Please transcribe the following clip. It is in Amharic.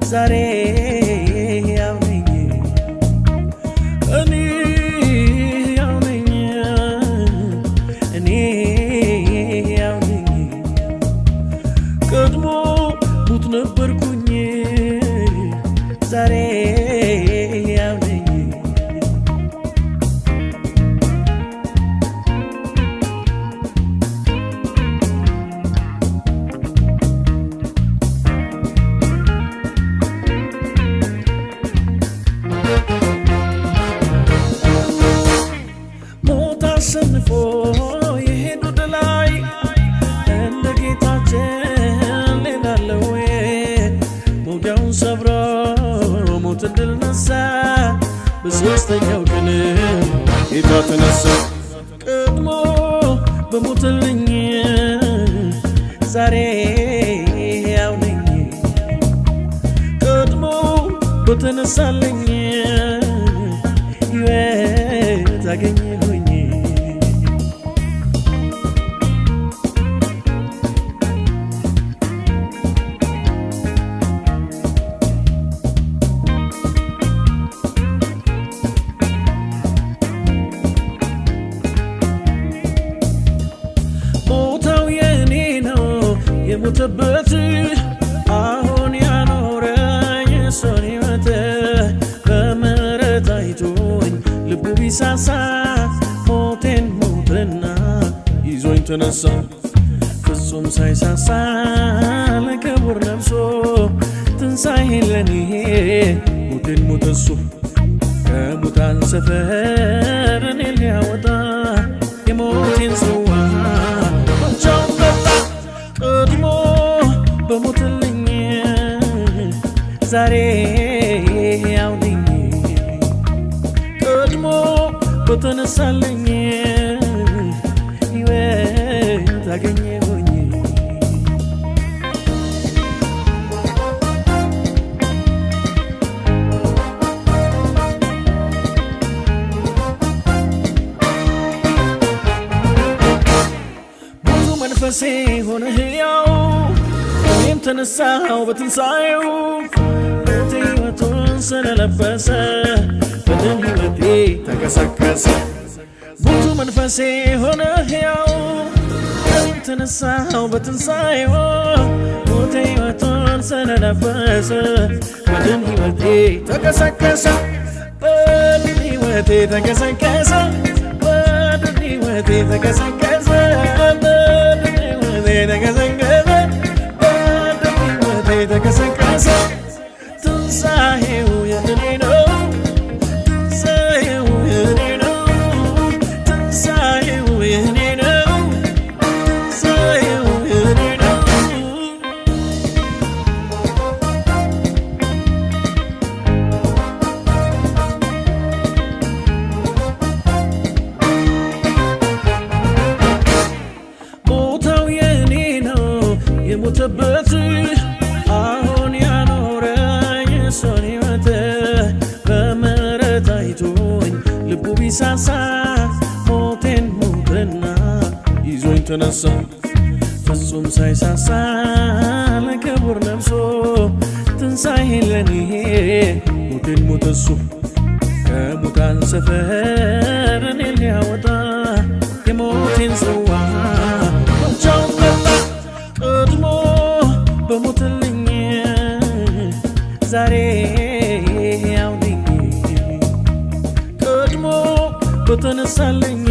ዛሬ ያው ነኝ እኔ ያው ነኝ እኔ ያው ነኝ ቀድሞ ሙት ነበርኩኝ ዛሬ ያው ነኝ አሸንፎ የሄዱ ድላይ እንደ ጌታችን ሌላለው ሞጊያውን ሰብሮ ሞትን ድል ነሳ በሦስተኛው ቀን ጌታ ተነሳ ቀድሞ በሞትልኝ ዛሬ ያው ነኝ ቀድሞ በተነሳልኝ ሕይወት አገኘሁኝ የሞተበት አሁን ያኖረኝ እሱን ሕይወት በምሕረት አይቶኝ ልቡ ቢሳሳ ሞቴን ሞተና ይዞኝ ተነሳ ፍጹም ሳይሳሳ ለክቡር ነፍሶ ትንሣኤን ለኔ ሞቴን ሞተ እሱ ከሙታን ሰፈር እኔን ሊያወጣ የሞቴን ጽዋ ብቻውን ጠጣ ቀድሞ በሞትልኝ ዛሬ ያው ነኝ ቀድሞ በተነሳልኝ ሕይወት አገኘሁኝ ብዙ መንፈሴ ሆነ ሕያው እኔም ተነሳው በትንሣኤው ሞቴ ሕይወቱን ስለለበሰ በደም ሕይወቴ ተቀሰቀሰ ብዙ መንፈሴ ሆነ ሕያው እኔም ተነሳው በትንሣኤው ሞቴ ሕይወቱን ስለለበሰ በደም ሕይወቴ ተቀሰቀሰ በደም ሕይወቴ ተቀሰቀሰ በደም ሕይወቴ ተቀሰቀሰ በደም ሕይወቴ ተቀሰቀሰ ተቀሰቀሰ ትንሣኤው የእኔ ነው ትንሣኤው የእኔ ነው ትንሣኤው የእኔ ነው ትንሣኤው የእኔ ነው ቦታው የእኔ ነው የሞተበት አሁን ያኖረኝ እሱን ሕይወት በምሕረት አይቶኝ ልቡ ቢሳሳ ሞቴን ሞተና ይዞኝ ተነሳ ፍጹም ሳይሳሳ ለክቡር ነፍሶ ትንሣኤን ለኔ ሞቴን ሞተ እሱ ከሙታን ሰፈር እኔን ሊያወጣ የሞቴን ጽዋ ብቻውን ጠጣ ቀድሞ በሞትልኝ ዛሬ ያው ነኝ ቀድሞ በተነሳልኝ